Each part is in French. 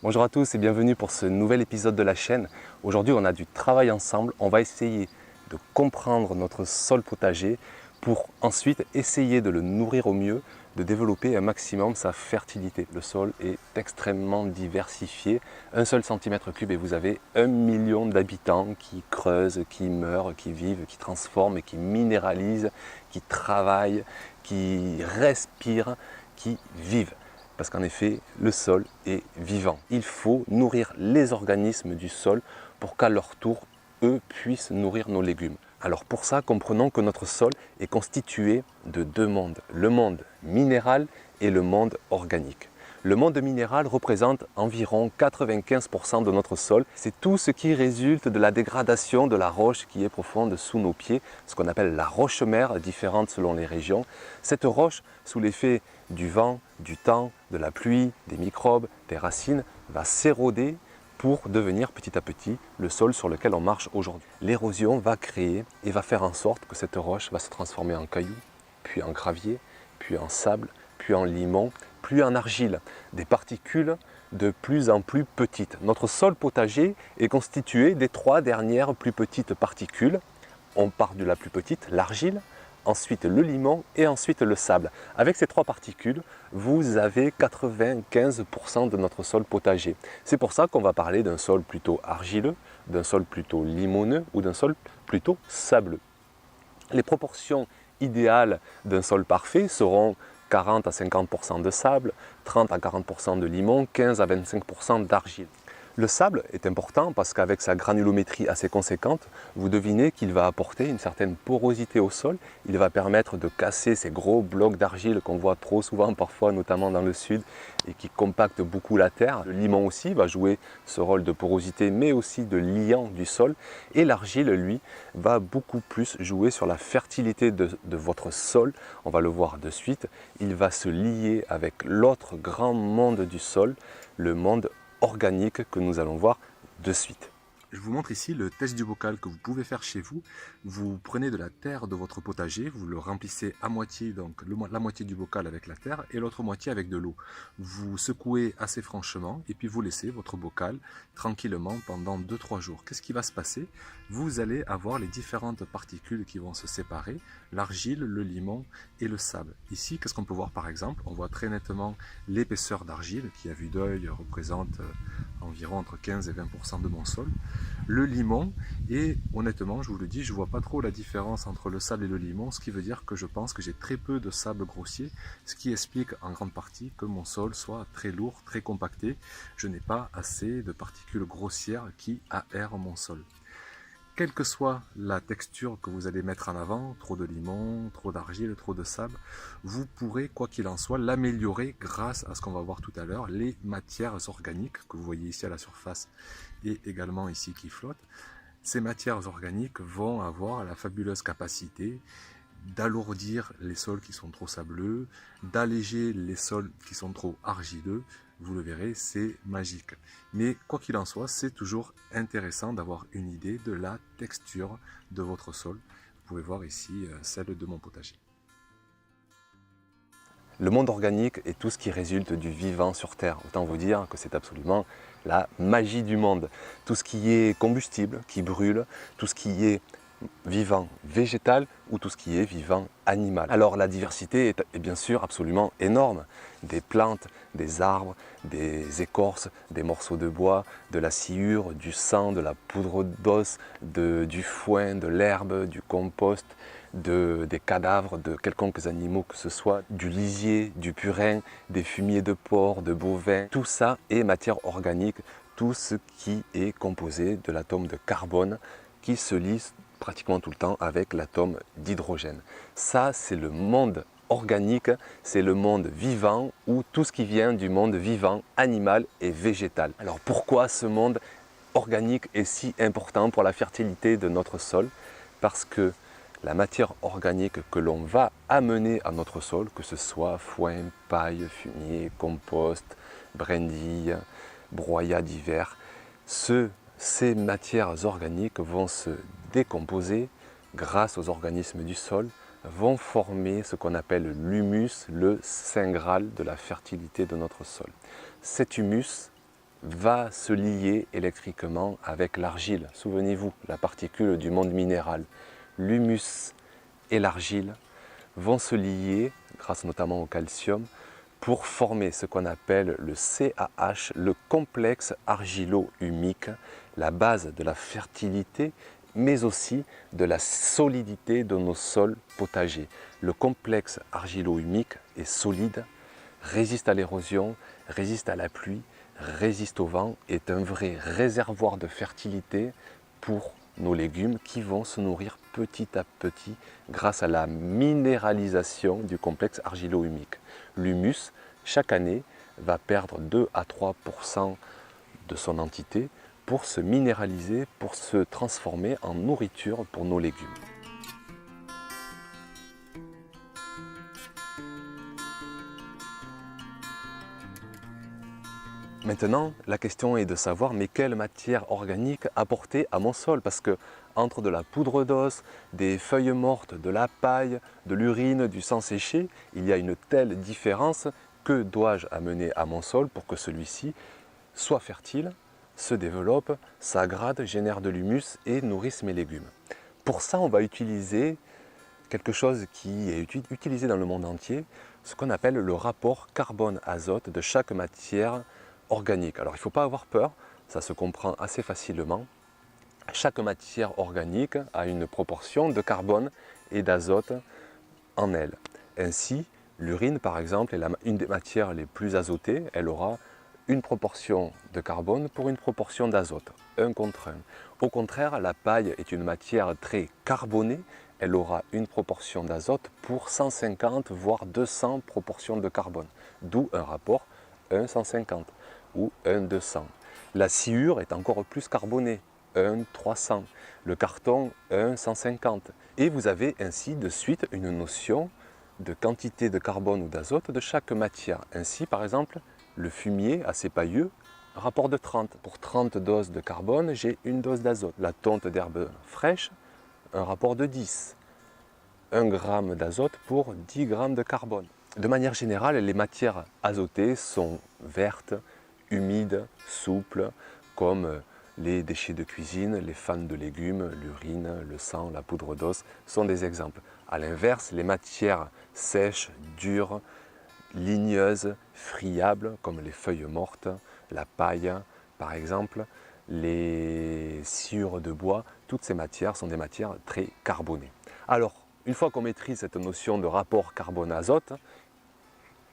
Bonjour à tous et bienvenue pour ce nouvel épisode de la chaîne. Aujourd'hui, on a du travail ensemble. On va essayer de comprendre notre sol potager pour ensuite essayer de le nourrir au mieux, de développer un maximum sa fertilité. Le sol est extrêmement diversifié. Un seul centimètre cube et vous avez 1 million d'habitants qui creusent, qui meurent, qui vivent, qui transforment, qui minéralisent, qui travaillent, qui respirent, qui vivent. Parce qu'en effet, le sol est vivant. Il faut nourrir les organismes du sol pour qu'à leur tour, eux puissent nourrir nos légumes. Alors pour ça, comprenons que notre sol est constitué de deux mondes, le monde minéral et le monde organique. Le monde minéral représente environ 95% de notre sol. C'est tout ce qui résulte de la dégradation de la roche qui est profonde sous nos pieds, ce qu'on appelle la roche-mère, différente selon les régions. Cette roche, sous l'effet du vent, du temps, de la pluie, des microbes, des racines, va s'éroder pour devenir petit à petit le sol sur lequel on marche aujourd'hui. L'érosion va créer et va faire en sorte que cette roche va se transformer en cailloux, puis en gravier, puis en sable, puis en limon, puis en argile, des particules de plus en plus petites. Notre sol potager est constitué des trois dernières plus petites particules. On part de la plus petite, l'argile, ensuite le limon et ensuite le sable. Avec ces trois particules, vous avez 95% de notre sol potager. C'est pour ça qu'on va parler d'un sol plutôt argileux, d'un sol plutôt limoneux ou d'un sol plutôt sableux. Les proportions idéales d'un sol parfait seront 40 à 50% de sable, 30 à 40% de limon, 15 à 25% d'argile. Le sable est important parce qu'avec sa granulométrie assez conséquente, vous devinez qu'il va apporter une certaine porosité au sol. Il va permettre de casser ces gros blocs d'argile qu'on voit trop souvent parfois, notamment dans le sud, et qui compactent beaucoup la terre. Le limon aussi va jouer ce rôle de porosité, mais aussi de liant du sol. Et l'argile, lui, va beaucoup plus jouer sur la fertilité de votre sol. On va le voir de suite. Il va se lier avec l'autre grand monde du sol, le monde organique que nous allons voir de suite. Je vous montre ici le test du bocal que vous pouvez faire chez vous. Vous prenez de la terre de votre potager, vous le remplissez à moitié, donc la moitié du bocal avec la terre et l'autre moitié avec de l'eau. Vous secouez assez franchement et puis vous laissez votre bocal tranquillement pendant 2-3 jours. Qu'est-ce qui va se passer? Vous allez avoir les différentes particules qui vont se séparer, l'argile, le limon et le sable. Ici, qu'est-ce qu'on peut voir par exemple? On voit très nettement l'épaisseur d'argile qui à vue d'œil représente environ entre 15 et 20% de mon sol. Le limon, et honnêtement, je vous le dis, je ne vois pas trop la différence entre le sable et le limon, ce qui veut dire que je pense que j'ai très peu de sable grossier, ce qui explique en grande partie que mon sol soit très lourd, très compacté. Je n'ai pas assez de particules grossières qui aèrent mon sol. Quelle que soit la texture que vous allez mettre en avant, trop de limon, trop d'argile, trop de sable, vous pourrez, quoi qu'il en soit, l'améliorer grâce à ce qu'on va voir tout à l'heure, les matières organiques que vous voyez ici à la surface et également ici qui flottent. Ces matières organiques vont avoir la fabuleuse capacité d'alourdir les sols qui sont trop sableux, d'alléger les sols qui sont trop argileux. Vous le verrez, c'est magique. Mais quoi qu'il en soit, c'est toujours intéressant d'avoir une idée de la texture de votre sol. Vous pouvez voir ici celle de mon potager. Le monde organique est tout ce qui résulte du vivant sur Terre. Autant vous dire que c'est absolument la magie du monde. Tout ce qui est combustible, qui brûle, tout ce qui est vivant végétal ou tout ce qui est vivant animal. Alors la diversité est bien sûr absolument énorme. Des plantes, des arbres, des écorces, des morceaux de bois, de la sciure, du sang, de la poudre d'os, du foin, de l'herbe, du compost, des cadavres de quelconques animaux que ce soit, du lisier, du purin, des fumiers de porc, de bovins. Tout ça est matière organique, tout ce qui est composé de l'atome de carbone qui se lie pratiquement tout le temps avec l'atome d'hydrogène. Ça, c'est le monde organique, c'est le monde vivant ou tout ce qui vient du monde vivant, animal et végétal. Alors pourquoi ce monde organique est si important pour la fertilité de notre sol? Parce que la matière organique que l'on va amener à notre sol, que ce soit foin, paille, fumier, compost, brindilles, broyats divers, ces matières organiques vont se décomposer grâce aux organismes du sol, vont former ce qu'on appelle l'humus, le saint graal de la fertilité de notre sol. Cet humus va se lier électriquement avec l'argile. Souvenez-vous, la particule du monde minéral. L'humus et l'argile vont se lier, grâce notamment au calcium, pour former ce qu'on appelle le CAH, le complexe argilo-humique, la base de la fertilité, mais aussi de la solidité de nos sols potagers. Le complexe argilo-humique est solide, résiste à l'érosion, résiste à la pluie, résiste au vent, est un vrai réservoir de fertilité pour nos légumes qui vont se nourrir petit à petit grâce à la minéralisation du complexe argilo-humique. L'humus, chaque année, va perdre 2 à 3% de son entité pour se minéraliser, pour se transformer en nourriture pour nos légumes. Maintenant, la question est de savoir mais quelle matière organique apporter à mon sol, parce que entre de la poudre d'os, des feuilles mortes, de la paille, de l'urine, du sang séché, il y a une telle différence. Que dois-je amener à mon sol pour que celui-ci soit fertile, se développe, s'aggrade, génère de l'humus et nourrisse mes légumes? Pour ça, on va utiliser quelque chose qui est utilisé dans le monde entier, ce qu'on appelle le rapport carbone-azote de chaque matière organique. Alors il ne faut pas avoir peur, ça se comprend assez facilement. Chaque matière organique a une proportion de carbone et d'azote en elle. Ainsi, l'urine par exemple est une des matières les plus azotées, elle aura une proportion de carbone pour une proportion d'azote, 1 contre 1. Au contraire, la paille est une matière très carbonée, elle aura une proportion d'azote pour 150 voire 200 proportions de carbone, d'où un rapport 1,150 ou 1,200. La sciure est encore plus carbonée, 1,300. Le carton, 1,150. Et vous avez ainsi de suite une notion de quantité de carbone ou d'azote de chaque matière. Ainsi, par exemple, le fumier assez pailleux, rapport de 30. Pour 30 doses de carbone, j'ai une dose d'azote. La tonte d'herbe fraîche, un rapport de 10. 1 gramme d'azote pour 10 grammes de carbone. De manière générale, les matières azotées sont vertes, humides, souples, comme les déchets de cuisine, les fans de légumes, l'urine, le sang, la poudre d'os sont des exemples. A l'inverse, les matières sèches, dures, ligneuses, friables, comme les feuilles mortes, la paille par exemple, les sciures de bois, toutes ces matières sont des matières très carbonées. Alors, une fois qu'on maîtrise cette notion de rapport carbone-azote,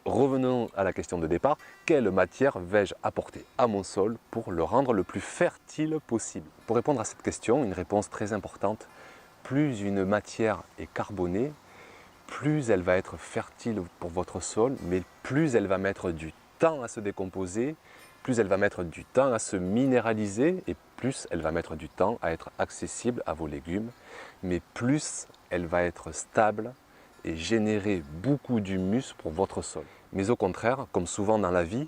revenons à la question de départ, quelle matière vais-je apporter à mon sol pour le rendre le plus fertile possible? Pour répondre à cette question, une réponse très importante, plus une matière est carbonée, plus elle va être fertile pour votre sol, mais plus elle va mettre du temps à se décomposer, plus elle va mettre du temps à se minéraliser et plus elle va mettre du temps à être accessible à vos légumes, mais plus elle va être stable et générer beaucoup d'humus pour votre sol. Mais au contraire, comme souvent dans la vie,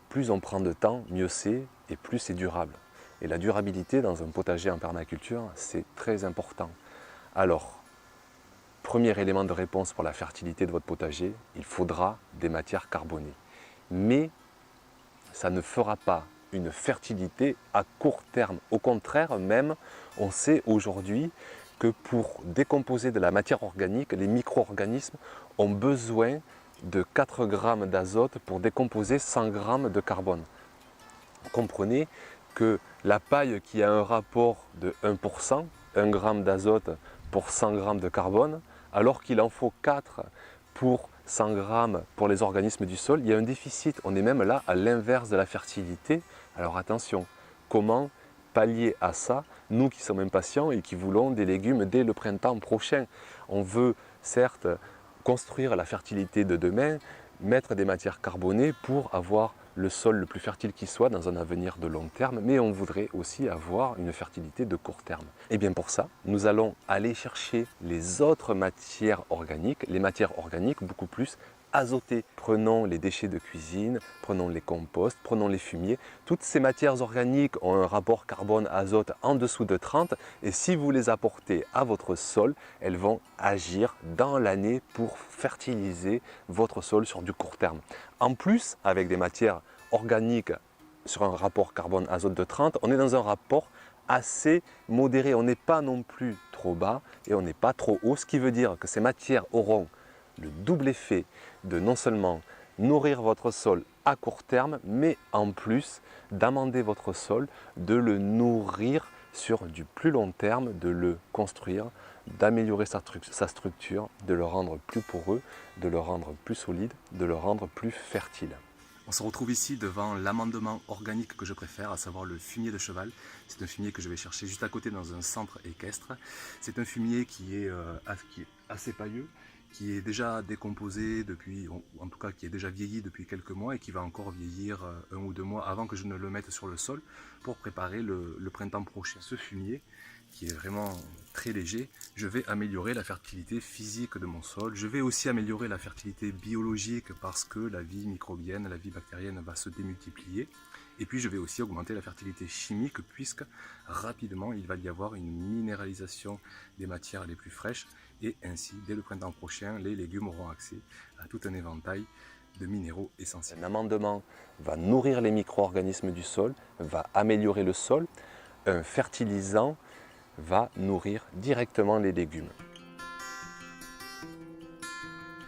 plus on prend de temps, mieux c'est et plus c'est durable. Et la durabilité dans un potager en permaculture, c'est très important. Alors, premier élément de réponse pour la fertilité de votre potager, il faudra des matières carbonées. Mais ça ne fera pas une fertilité à court terme. Au contraire, même, on sait aujourd'hui que pour décomposer de la matière organique, les micro-organismes ont besoin de 4 grammes d'azote pour décomposer 100 grammes de carbone. Comprenez que la paille qui a un rapport de 1%, 1 gramme d'azote pour 100 grammes de carbone, alors qu'il en faut 4 pour 100 grammes pour les organismes du sol, il y a un déficit. On est même là à l'inverse de la fertilité. Alors attention, comment pallier à ça, nous qui sommes impatients et qui voulons des légumes dès le printemps prochain? On veut certes construire la fertilité de demain, mettre des matières carbonées pour avoir le sol le plus fertile qui soit dans un avenir de long terme, mais on voudrait aussi avoir une fertilité de court terme. Et bien pour ça, nous allons aller chercher les autres matières organiques, les matières organiques beaucoup plus azotées. Prenons les déchets de cuisine, prenons les composts, prenons les fumiers. Toutes ces matières organiques ont un rapport carbone-azote en dessous de 30 et si vous les apportez à votre sol, elles vont agir dans l'année pour fertiliser votre sol sur du court terme. En plus, avec des matières organiques sur un rapport carbone-azote de 30, on est dans un rapport assez modéré. On n'est pas non plus trop bas et on n'est pas trop haut, ce qui veut dire que ces matières auront le double effet de non seulement nourrir votre sol à court terme, mais en plus d'amender votre sol, de le nourrir sur du plus long terme, de le construire, d'améliorer sa structure, de le rendre plus poreux, de le rendre plus solide, de le rendre plus fertile. On se retrouve ici devant l'amendement organique que je préfère, à savoir le fumier de cheval. C'est un fumier que je vais chercher juste à côté dans un centre équestre. C'est un fumier qui est assez pailleux, qui est déjà décomposé depuis, ou en tout cas qui est déjà vieilli depuis quelques mois et qui va encore vieillir 1 ou 2 mois avant que je ne le mette sur le sol pour préparer le printemps prochain. Ce fumier, qui est vraiment très léger, je vais améliorer la fertilité physique de mon sol. Je vais aussi améliorer la fertilité biologique parce que la vie microbienne, la vie bactérienne va se démultiplier. Et puis je vais aussi augmenter la fertilité chimique puisque rapidement il va y avoir une minéralisation des matières les plus fraîches et ainsi dès le printemps prochain les légumes auront accès à tout un éventail de minéraux essentiels. Un amendement va nourrir les micro-organismes du sol, va améliorer le sol. Un fertilisant va nourrir directement les légumes.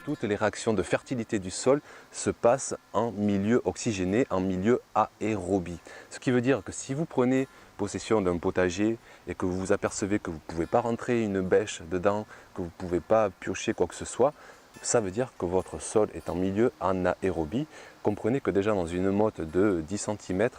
Toutes les réactions de fertilité du sol se passent en milieu oxygéné, en milieu aérobie. Ce qui veut dire que si vous prenez possession d'un potager et que vous vous apercevez que vous ne pouvez pas rentrer une bêche dedans, que vous ne pouvez pas piocher quoi que ce soit, ça veut dire que votre sol est en milieu anaérobie. Comprenez que déjà dans une motte de 10 cm,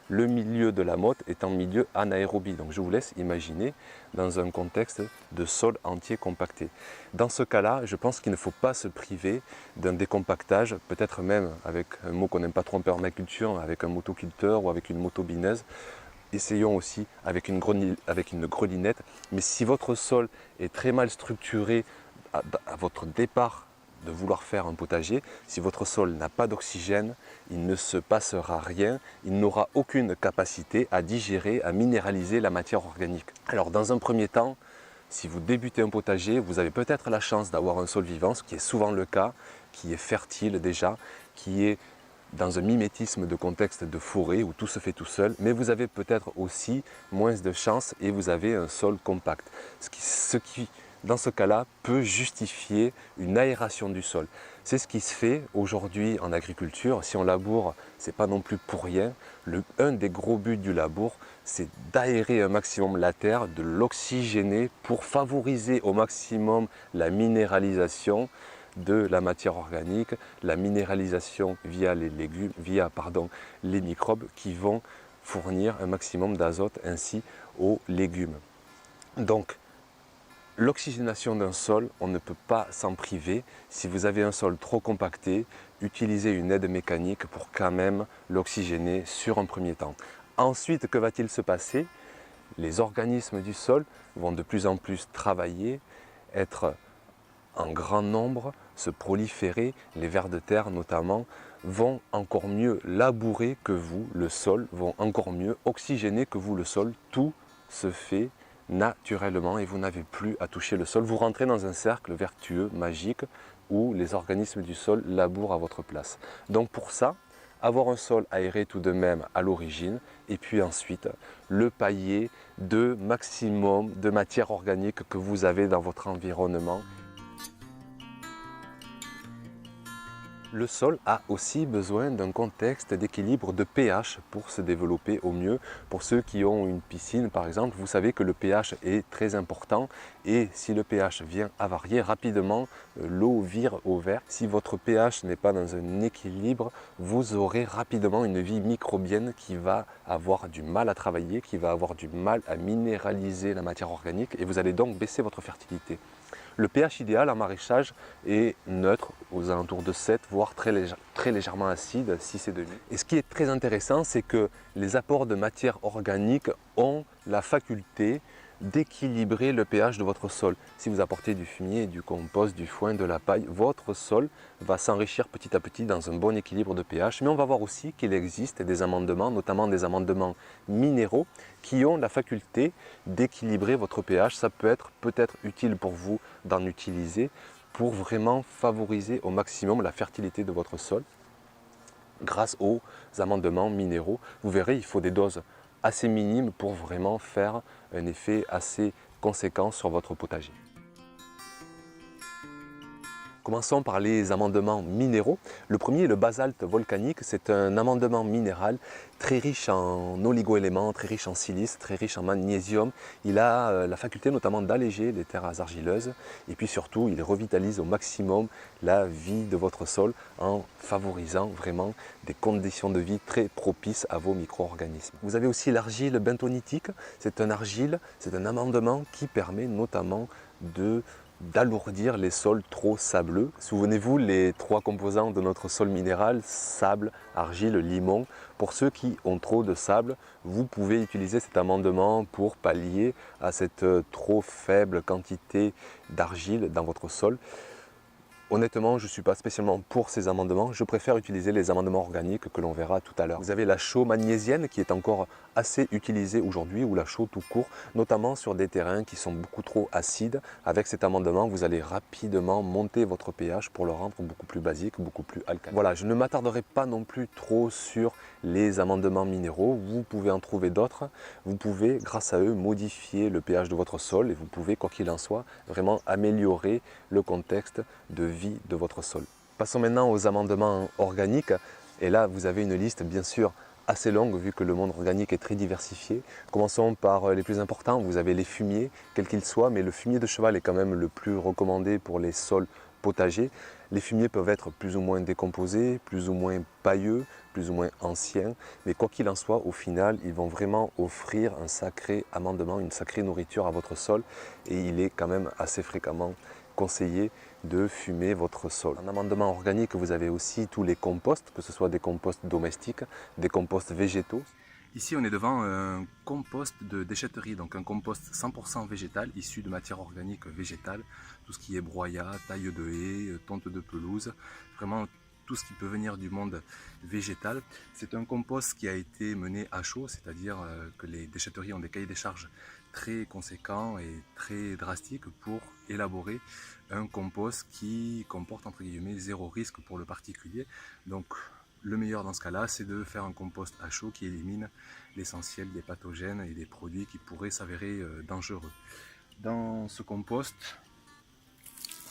le milieu de la motte est en milieu anaérobie. Donc je vous laisse imaginer dans un contexte de sol entier compacté. Dans ce cas-là, je pense qu'il ne faut pas se priver d'un décompactage, peut-être même avec un mot qu'on n'aime pas trop en permaculture, avec un motoculteur ou avec une motobineuse. Essayons aussi avec une grelinette. Mais si votre sol est très mal structuré à votre départ de vouloir faire un potager, si votre sol n'a pas d'oxygène, il ne se passera rien, il n'aura aucune capacité à digérer, à minéraliser la matière organique. Alors dans un premier temps, si vous débutez un potager, vous avez peut-être la chance d'avoir un sol vivant, ce qui est souvent le cas, qui est fertile déjà, qui est dans un mimétisme de contexte de forêt où tout se fait tout seul, mais vous avez peut-être aussi moins de chance et vous avez un sol compact. Ce qui dans ce cas-là, peut justifier une aération du sol. C'est ce qui se fait aujourd'hui en agriculture. Si on laboure, ce n'est pas non plus pour rien. Un des gros buts du labour, c'est d'aérer un maximum la terre, de l'oxygéner pour favoriser au maximum la minéralisation de la matière organique, la minéralisation via les légumes, les microbes qui vont fournir un maximum d'azote ainsi aux légumes. Donc, l'oxygénation d'un sol, on ne peut pas s'en priver. Si vous avez un sol trop compacté, utilisez une aide mécanique pour quand même l'oxygéner sur un premier temps. Ensuite, que va-t-il se passer? Les organismes du sol vont de plus en plus travailler, être en grand nombre, se proliférer. Les vers de terre notamment vont encore mieux labourer que vous, le sol, vont encore mieux oxygéner que vous, le sol. Tout se fait naturellement et vous n'avez plus à toucher le sol. Vous rentrez dans un cercle vertueux, magique, où les organismes du sol labourent à votre place. Donc pour ça, avoir un sol aéré tout de même à l'origine et puis ensuite le pailler de maximum de matière organique que vous avez dans votre environnement. Le sol a aussi besoin d'un contexte d'équilibre de pH pour se développer au mieux. Pour ceux qui ont une piscine par exemple, vous savez que le pH est très important et si le pH vient à varier rapidement, l'eau vire au vert. Si votre pH n'est pas dans un équilibre, vous aurez rapidement une vie microbienne qui va avoir du mal à travailler, qui va avoir du mal à minéraliser la matière organique et vous allez donc baisser votre fertilité. Le pH idéal en maraîchage est neutre, aux alentours de 7, voire très légèrement acide, 6,5. Et ce qui est très intéressant, c'est que les apports de matière organique ont la faculté d'équilibrer le pH de votre sol. Si vous apportez du fumier, du compost, du foin, de la paille, votre sol va s'enrichir petit à petit dans un bon équilibre de pH. Mais on va voir aussi qu'il existe des amendements, notamment des amendements minéraux, qui ont la faculté d'équilibrer votre pH. Ça peut être peut-être utile pour vous d'en utiliser pour vraiment favoriser au maximum la fertilité de votre sol. grâce aux amendements minéraux. Vous verrez, il faut des doses assez minimes pour vraiment faire un effet assez conséquent sur votre potager. Commençons par les amendements minéraux. Le premier est le basalte volcanique. C'est un amendement minéral très riche en oligoéléments, très riche en silice, très riche en magnésium. Il a la faculté notamment d'alléger les terres argileuses et puis surtout il revitalise au maximum la vie de votre sol en favorisant vraiment des conditions de vie très propices à vos micro-organismes. Vous avez aussi l'argile bentonitique. C'est un argile, c'est un amendement qui permet notamment d'alourdir les sols trop sableux. Souvenez-vous, les trois composants de notre sol minéral, sable, argile, limon. Pour ceux qui ont trop de sable, vous pouvez utiliser cet amendement pour pallier à cette trop faible quantité d'argile dans votre sol. Honnêtement, je ne suis pas spécialement pour ces amendements. Je préfère utiliser les amendements organiques que l'on verra tout à l'heure. Vous avez la chaux magnésienne qui est encore assez utilisée aujourd'hui, ou la chaux tout court, notamment sur des terrains qui sont beaucoup trop acides. Avec cet amendement, vous allez rapidement monter votre pH pour le rendre beaucoup plus basique, beaucoup plus alcalin. Voilà, je ne m'attarderai pas non plus trop sur les amendements minéraux. Vous pouvez en trouver d'autres. Vous pouvez, grâce à eux, modifier le pH de votre sol et vous pouvez, quoi qu'il en soit, vraiment améliorer le contexte de vie de votre sol. Passons maintenant aux amendements organiques. Et là, vous avez une liste, bien sûr, assez longue vu que le monde organique est très diversifié. Commençons par les plus importants. Vous avez les fumiers, quels qu'ils soient, mais le fumier de cheval est quand même le plus recommandé pour les sols potagers. Les fumiers peuvent être plus ou moins décomposés, plus ou moins pailleux, plus ou moins anciens, mais quoi qu'il en soit, au final, ils vont vraiment offrir un sacré amendement, une sacrée nourriture à votre sol et il est quand même assez fréquemment conseillé de fumer votre sol. En amendement organique, vous avez aussi tous les composts, que ce soit des composts domestiques, des composts végétaux. Ici, on est devant un compost de déchetterie, donc un compost 100% végétal, issu de matière organique végétale, tout ce qui est broyat, taille de haies, tonte de pelouse, vraiment tout ce qui peut venir du monde végétal. C'est un compost qui a été mené à chaud, c'est-à-dire que les déchetteries ont des cahiers des charges très conséquents et très drastiques pour élaborer un compost qui comporte entre guillemets zéro risque pour le particulier. Donc le meilleur dans ce cas-là, c'est de faire un compost à chaud qui élimine l'essentiel des pathogènes et des produits qui pourraient s'avérer dangereux. Dans ce compost,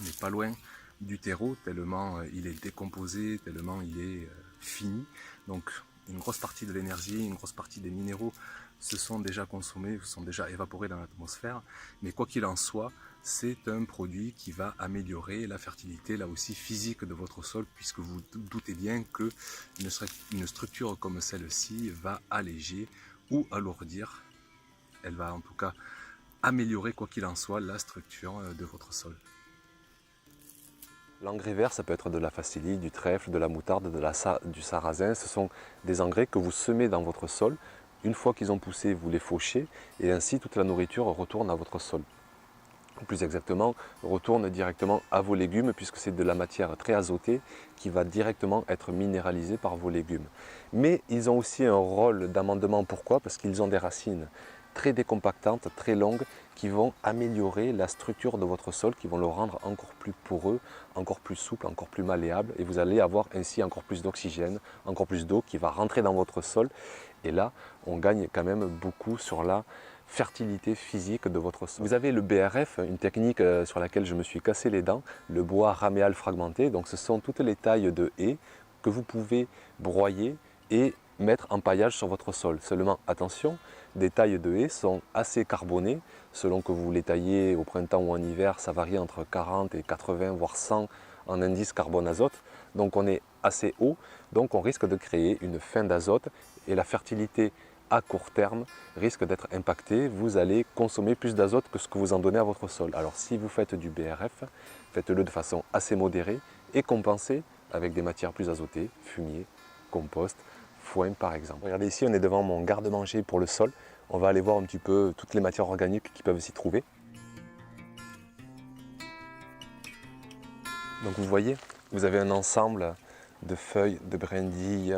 on n'est pas loin du terreau, tellement il est décomposé, tellement il est fini. Donc une grosse partie de l'énergie, une grosse partie des minéraux se sont déjà consommés, se sont déjà évaporés dans l'atmosphère. Mais quoi qu'il en soit, c'est un produit qui va améliorer la fertilité, là aussi physique de votre sol, puisque vous doutez bien qu'une structure comme celle-ci va alléger ou alourdir. Elle va en tout cas améliorer, quoi qu'il en soit, la structure de votre sol. L'engrais vert, ça peut être de la facélie, du trèfle, de la moutarde, du sarrasin. Ce sont des engrais que vous semez dans votre sol. Une fois qu'ils ont poussé, vous les fauchez et ainsi toute la nourriture retourne à votre sol. Plus exactement, retourne directement à vos légumes puisque c'est de la matière très azotée qui va directement être minéralisée par vos légumes. Mais ils ont aussi un rôle d'amendement. Pourquoi? Parce qu'ils ont des racines très décompactantes, très longues, qui vont améliorer la structure de votre sol, qui vont le rendre encore plus poreux, encore plus souple, encore plus malléable. Et vous allez avoir ainsi encore plus d'oxygène, encore plus d'eau qui va rentrer dans votre sol. Et là, on gagne quand même beaucoup sur la fertilité physique de votre sol. Vous avez le BRF, une technique sur laquelle je me suis cassé les dents, le bois raméal fragmenté. Donc ce sont toutes les tailles de haies que vous pouvez broyer et mettre en paillage sur votre sol. Seulement attention, des tailles de haies sont assez carbonées. Selon que vous les taillez au printemps ou en hiver, ça varie entre 40 et 80 voire 100 en indice carbone-azote. Donc on est assez haut, donc on risque de créer une fin d'azote et la fertilité à court terme risque d'être impactée. Vous allez consommer plus d'azote que ce que vous en donnez à votre sol. Alors si vous faites du BRF, faites-le de façon assez modérée et compensez avec des matières plus azotées, fumier, compost, foin par exemple. Regardez ici, on est devant mon garde-manger pour le sol. On va aller voir un petit peu toutes les matières organiques qui peuvent s'y trouver. Donc vous voyez, vous avez un ensemble de feuilles, de brindilles,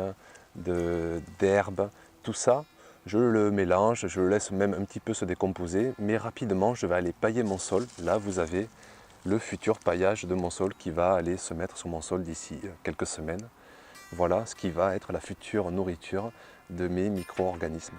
d'herbes, tout ça. Je le mélange, je le laisse même un petit peu se décomposer, mais rapidement je vais aller pailler mon sol. Là vous avez le futur paillage de mon sol qui va aller se mettre sur mon sol d'ici quelques semaines. Voilà ce qui va être la future nourriture de mes micro-organismes.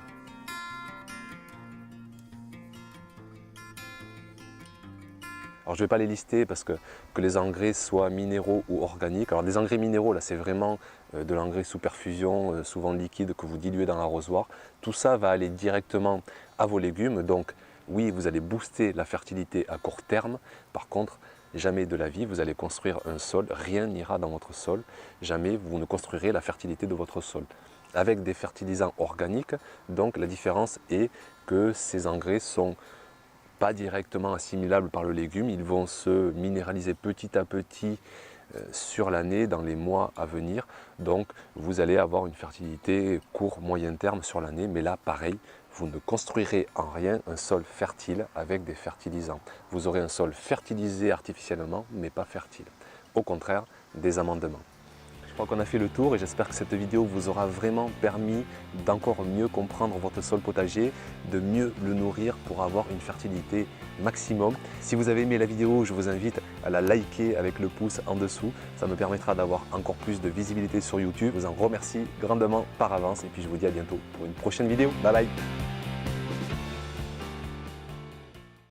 Alors je ne vais pas les lister parce que les engrais soient minéraux ou organiques. Alors des engrais minéraux, là c'est vraiment de l'engrais sous perfusion, souvent liquide, que vous diluez dans l'arrosoir. Tout ça va aller directement à vos légumes. Donc oui, vous allez booster la fertilité à court terme. Par contre, jamais de la vie, vous allez construire un sol, rien n'ira dans votre sol. Jamais vous ne construirez la fertilité de votre sol. Avec des fertilisants organiques, donc la différence est que ces engrais sont pas directement assimilables par le légume, ils vont se minéraliser petit à petit sur l'année, dans les mois à venir. Donc vous allez avoir une fertilité court, moyen terme sur l'année, mais là pareil, vous ne construirez en rien un sol fertile avec des fertilisants. Vous aurez un sol fertilisé artificiellement, mais pas fertile. Au contraire, des amendements. Je crois qu'on a fait le tour et j'espère que cette vidéo vous aura vraiment permis d'encore mieux comprendre votre sol potager, de mieux le nourrir pour avoir une fertilité maximum. Si vous avez aimé la vidéo, je vous invite à la liker avec le pouce en dessous. Ça me permettra d'avoir encore plus de visibilité sur YouTube. Je vous en remercie grandement par avance et puis je vous dis à bientôt pour une prochaine vidéo. Bye bye!